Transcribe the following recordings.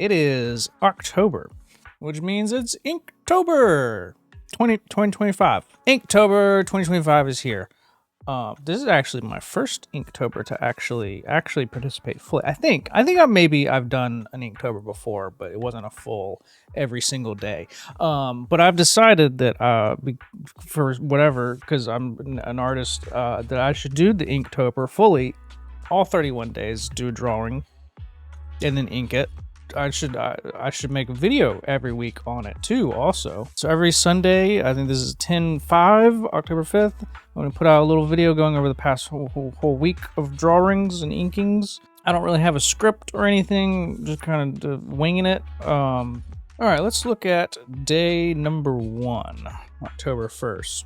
It is October, which means it's Inktober 2025. Inktober 2025 is here. This is actually my first Inktober to actually participate fully. I think I've done an Inktober before, but it wasn't a full every single day. But I've decided that for whatever, because I'm an artist, that I should do the Inktober fully, all 31 days, do a drawing, and then ink it. I should make a video every week on it too also. So every Sunday, I think this is 10/5, October 5th, I'm going to put out a little video going over the past whole week of drawings and inkings. I don't really have a script or anything, just kind of winging it. All right, let's look at day number 1, October 1st.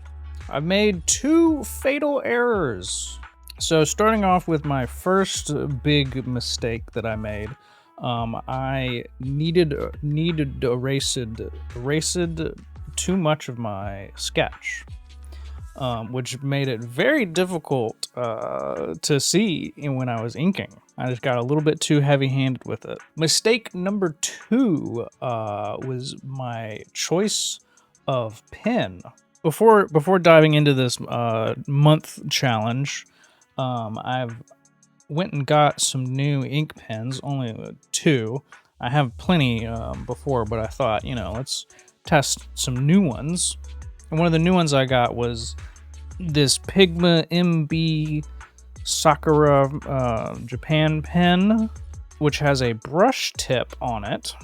I've made 2 fatal errors. So starting off with my first big mistake that I made, I needed erased too much of my sketch, which made it very difficult to see when I was inking. I just got a little bit too heavy-handed with it. Mistake number 2 was my choice of pen. Before diving into this month challenge, I've went and got some new ink pens, only 2. I have plenty before, but I thought, let's test some new ones. And one of the new ones I got was this Pigma MB Sakura Japan pen, which has a brush tip on it.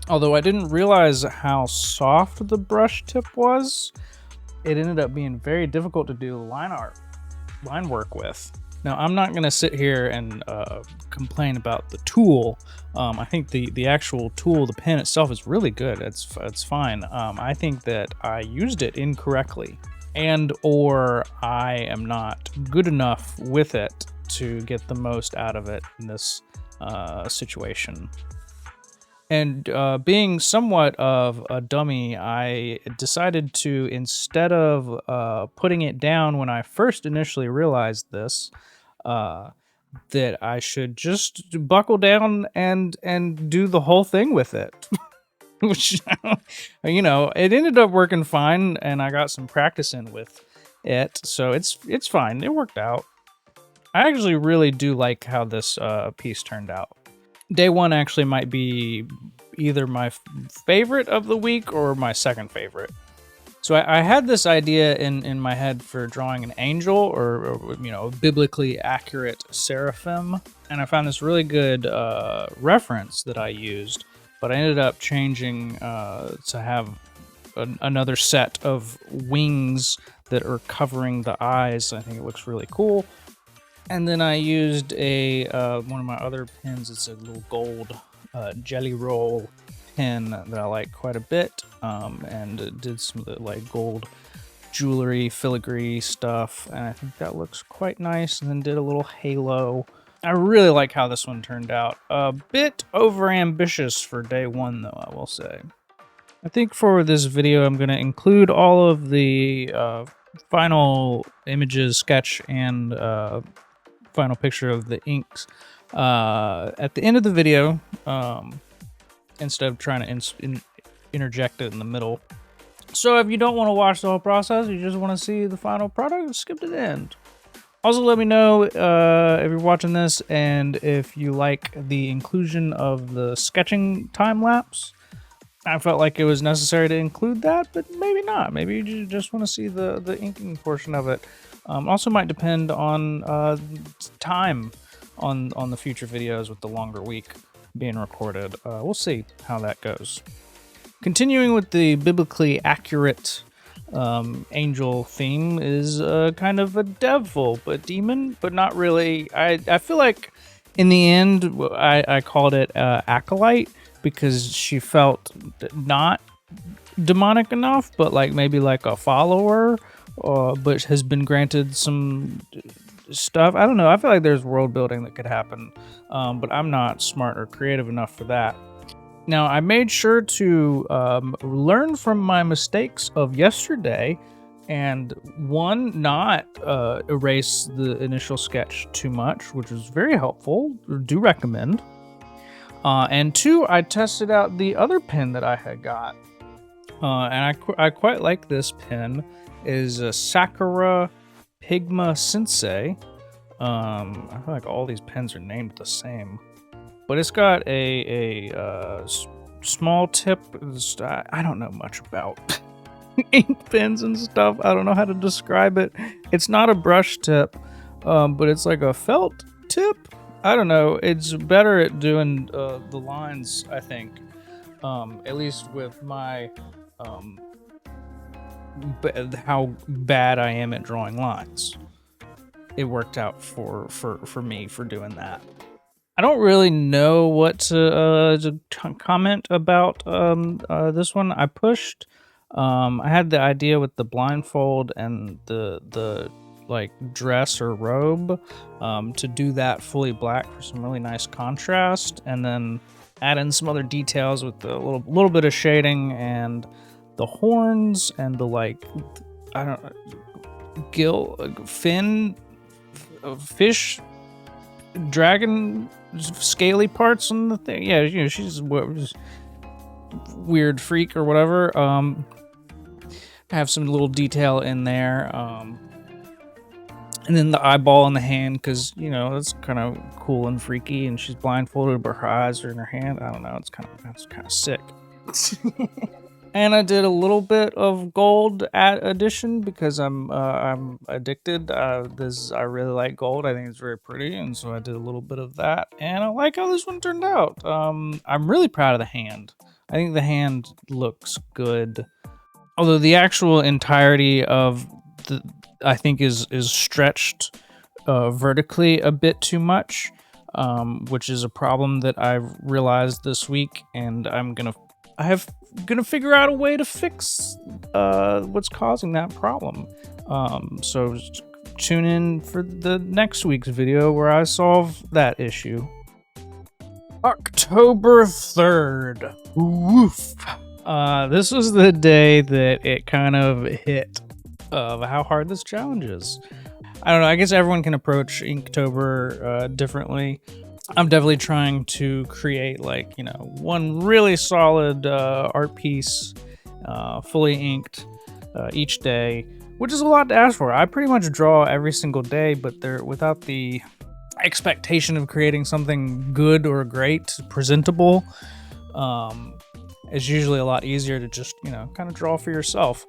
Although I didn't realize how soft the brush tip was, it ended up being very difficult to do line work with. Now, I'm not going to sit here and complain about the tool. I think the actual tool, the pen itself, is really good. It's fine. I think that I used it incorrectly, or I am not good enough with it to get the most out of it in this situation. And being somewhat of a dummy, I decided to, instead of putting it down when I first initially realized this, that I should just buckle down and do the whole thing with it. Which, it ended up working fine, and I got some practice in with it, so it's fine. It worked out. I actually really do like how this piece turned out. Day 1 actually might be either my favorite of the week or my second favorite. So I had this idea in my head for drawing an angel or a biblically accurate seraphim, and I found this really good reference that I used, but I ended up changing to have another set of wings that are covering the eyes. I think it looks really cool. And then I used one of my other pens. It's a little gold jelly roll pen that I like quite a bit, and did some of the gold jewelry filigree stuff, and I think that looks quite nice. And then did a little halo. I really like how this one turned out. A bit over ambitious for day 1, though, I will say. I think for this video I'm going to include all of the final images, sketch, and final picture of the inks at the end of the video, instead of trying to interject it in the middle. So if you don't want to watch the whole process, you just want to see the final product, skip to the end. Also, let me know if you're watching this and if you like the inclusion of the sketching time lapse. I felt like it was necessary to include that, but maybe not. Maybe you just want to see the inking portion of it. Also might depend on time on the future videos with the longer week being recorded. We'll see how that goes. Continuing with the biblically accurate angel theme is kind of a devil, but demon, but not really. I feel like in the end I called it acolyte because she felt not demonic enough, but maybe like a follower, but has been granted some stuff. I don't know. I feel like there's world building that could happen, but I'm not smart or creative enough for that. Now, I made sure to learn from my mistakes of yesterday and not erase the initial sketch too much, which was very helpful. Do recommend. And 2, I tested out the other pen that I had got. And I quite like this pen. It is a Sakura Pigma Sensei. I feel like all these pens are named the same. But it's got a small tip. I don't know much about ink pens and stuff. I don't know how to describe it. It's not a brush tip, but it's like a felt tip. I don't know. It's better at doing the lines, I think. At least with my how bad I am at drawing lines. It worked out for me for doing that. I don't really know what to comment about this one. I pushed. I had the idea with the blindfold and the like dress or robe to do that fully black for some really nice contrast, and then add in some other details with a little bit of shading and the horns and the like, I don't know, fin, fish, dragon, scaly parts on the thing. Yeah, you know, she's weird freak or whatever. Have some little detail in there. And then the eyeball in the hand, because, you know, that's kind of cool and freaky, and she's blindfolded, but her eyes are in her hand. I don't know, it's kind of sick. And I did a little bit of gold addition because I'm addicted. I really like gold. I think it's very pretty, and so I did a little bit of that. And I like how this one turned out. I'm really proud of the hand. I think the hand looks good, although the actual entirety of the I think is stretched vertically a bit too much, which is a problem that I've realized this week, and I'm gonna figure out a way to fix what's causing that problem. So tune in for the next week's video where I solve that issue. October 3rd. Woof. This was the day that it kind of hit of how hard this challenge is. I don't know, I guess everyone can approach Inktober differently. I'm definitely trying to create, like, you know, one really solid art piece, fully inked each day, which is a lot to ask for. I pretty much draw every single day, but without the expectation of creating something good or great, presentable. It's usually a lot easier to just, you know, kind of draw for yourself.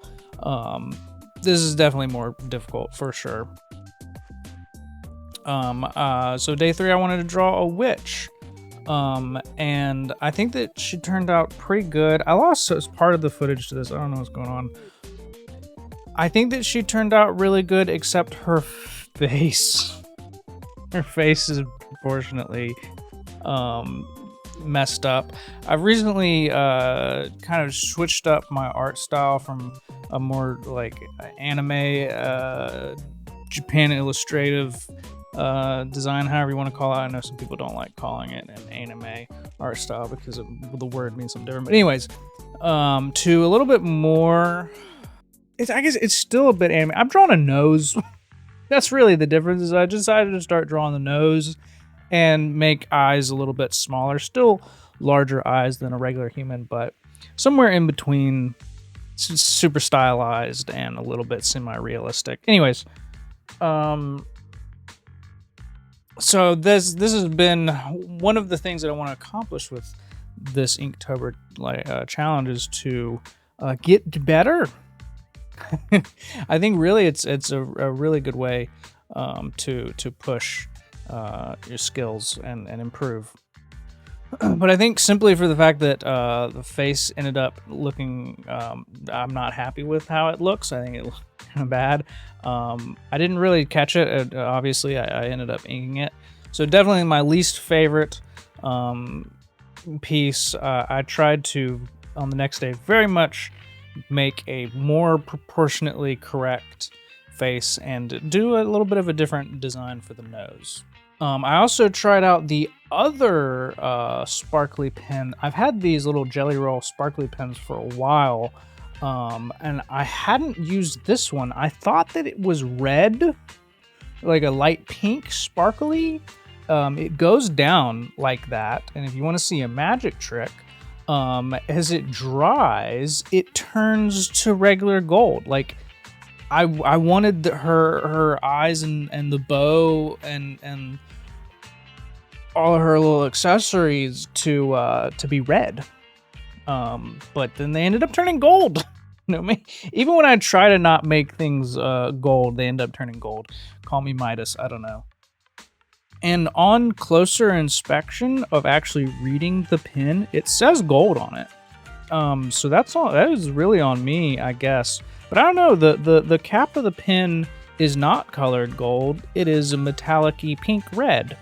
This is definitely more difficult for sure. So day 3, I wanted to draw a witch. And I think that she turned out pretty good. I lost part of the footage to this. I don't know what's going on. I think that she turned out really good, except her face. Her face is proportionately messed up. I've recently kind of switched up my art style from a more like anime, Japan illustrative design, however you want to call it. I know some people don't like calling it an anime art style because the word means something different. But anyways, to a little bit more, I guess it's still a bit anime. I'm drawing a nose. That's really the difference. Is I decided to start drawing the nose and make eyes a little bit smaller. Still larger eyes than a regular human, but somewhere in between super stylized and a little bit semi-realistic. Anyways, so this has been one of the things that I want to accomplish with this Inktober challenge is to get better. I think really it's a really good way to push your skills and improve. But I think simply for the fact that the face ended up looking, I'm not happy with how it looks. I think it looked kind of bad. I didn't really catch it. Obviously, I ended up inking it. So definitely my least favorite piece. I tried to, on the next day, very much make a more proportionately correct face and do a little bit of a different design for the nose. I also tried out the other sparkly pen. I've had these little Jelly Roll sparkly pens for a while, and I hadn't used this one. I thought that it was red, like a light pink sparkly, it goes down like that. And if you want to see a magic trick, as it dries, it turns to regular gold. Like I wanted her eyes and the bow and all of her little accessories to be red. But then they ended up turning gold. You know, even when I try to not make things gold, they end up turning gold. Call me Midas, I don't know. And on closer inspection of actually reading the pin, it says gold on it. So that's all. That is really on me, I guess. But I don't know. The cap of the pin is not colored gold. It is a metallic-y pink red.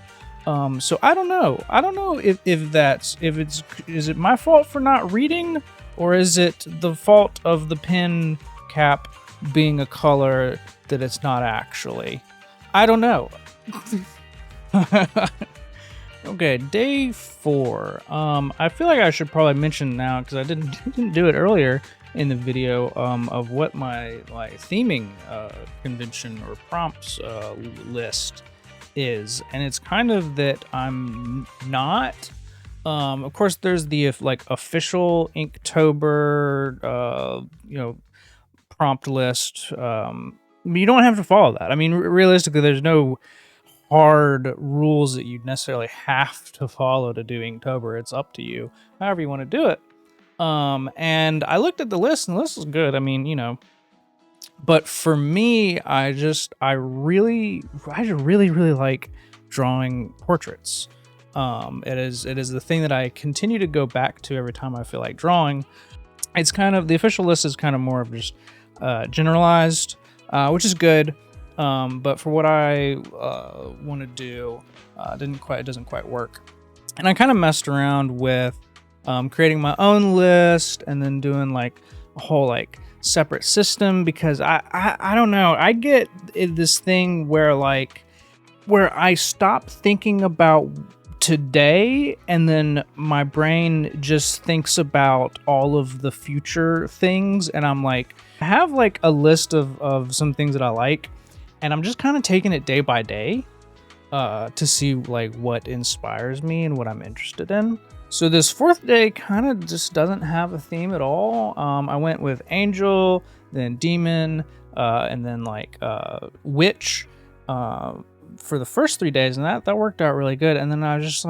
So I don't know. I don't know if is it my fault for not reading, or is it the fault of the pin cap being a color that it's not actually? I don't know. Okay, day 4. I feel like I should probably mention now, because I didn't do it earlier in the video, of what my theming convention or prompts list is, and it's kind of that I'm not. Of course, there's the official Inktober, prompt list. You don't have to follow that. I mean, realistically, there's no hard rules that you necessarily have to follow to do Inktober. It's up to you, however you want to do it. And I looked at the list, and the list is good. I mean, but for me, I really like drawing portraits. It is the thing that I continue to go back to every time I feel like drawing. It's kind of, the official list is kind of more of just generalized, which is good. But for what I want to do, it doesn't quite work. And I kind of messed around with creating my own list, and then doing a whole separate system, because I don't know. I get this thing where I stop thinking about today, and then my brain just thinks about all of the future things, and I'm I have a list of some things that I like, and I'm just kind of taking it day by day to see what inspires me and what I'm interested in. So this 4th day kind of just doesn't have a theme at all. I went with angel, then demon, and then witch for the first 3 days, and that worked out really good. And then I was just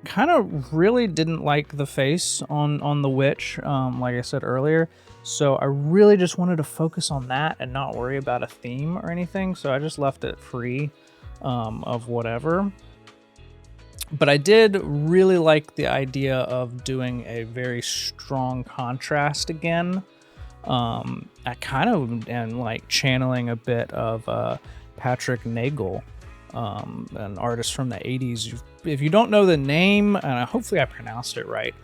kind of really didn't like the face on the witch, like I said earlier. So I really just wanted to focus on that and not worry about a theme or anything. So I just left it free of whatever. But I did really like the idea of doing a very strong contrast again. I kind of am channeling a bit of Patrick Nagel, an artist from the 80s. If you don't know the name, and hopefully I pronounced it right,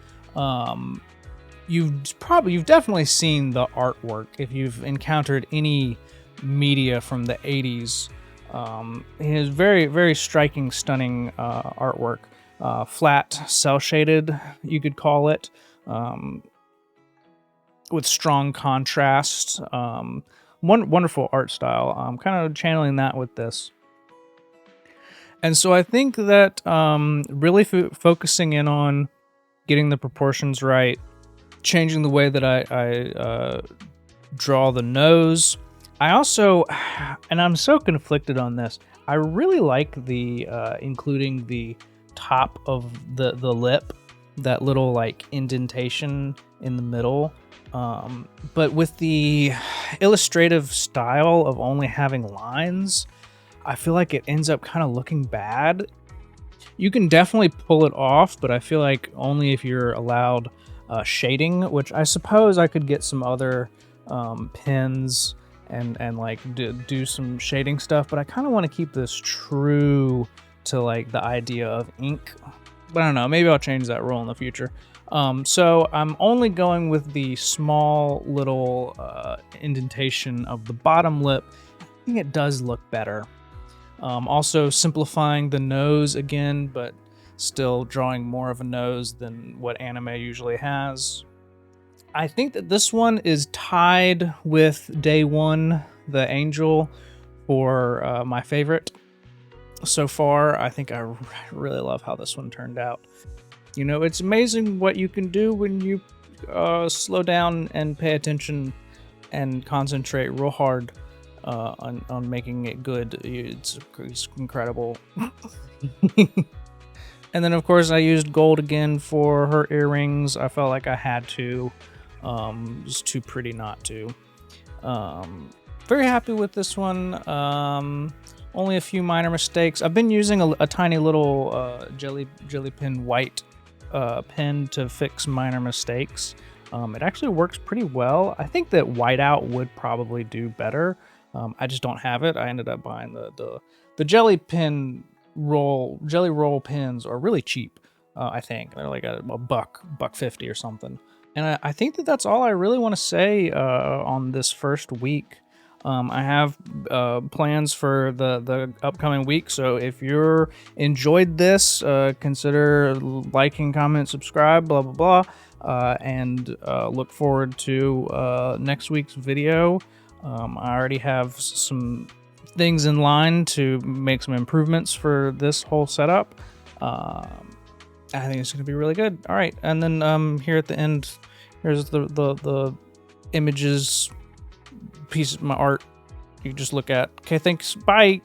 you've definitely seen the artwork if you've encountered any media from the 80s. He has very, very striking, stunning artwork. Flat, cel-shaded, you could call it, with strong contrast. Wonderful art style. I'm kind of channeling that with this. And so I think that really focusing in on getting the proportions right, changing the way that I draw the nose. I also, and I'm so conflicted on this, I really like the including the top of the lip, that little indentation in the middle. But with the illustrative style of only having lines, I feel like it ends up kind of looking bad. You can definitely pull it off, but I feel like only if you're allowed shading, which I suppose I could get some other pins and do some shading stuff, but I kind of want to keep this true to the idea of ink. But I don't know, maybe I'll change that rule in the future. So I'm only going with the small little indentation of the bottom lip. I think it does look better. Also simplifying the nose again, but still drawing more of a nose than what anime usually has. I think that this one is tied with day 1, the angel, for my favorite. so far. I think I really love how this one turned out. You know, it's amazing what you can do when you slow down and pay attention and concentrate real hard on making it good. It's incredible. And then, of course, I used gold again for her earrings. I felt like I had to. It's too pretty not to. Very happy with this one. Only a few minor mistakes. I've been using a tiny little jelly pin white pen to fix minor mistakes. It actually works pretty well. I think that whiteout would probably do better. I just don't have it. I ended up buying the jelly roll pins are really cheap. I think they're like a $1.50 or something. And I think that that's all I really want to say on this first week. I have plans for the upcoming week, so if you're enjoyed this, consider liking, comment, subscribe, blah blah blah, and look forward to next week's video. I already have some things in line to make some improvements for this whole setup. I think it's going to be really good. All right, and then here at the end, here's the images, piece of my art you just look at. Okay, thanks. Bye.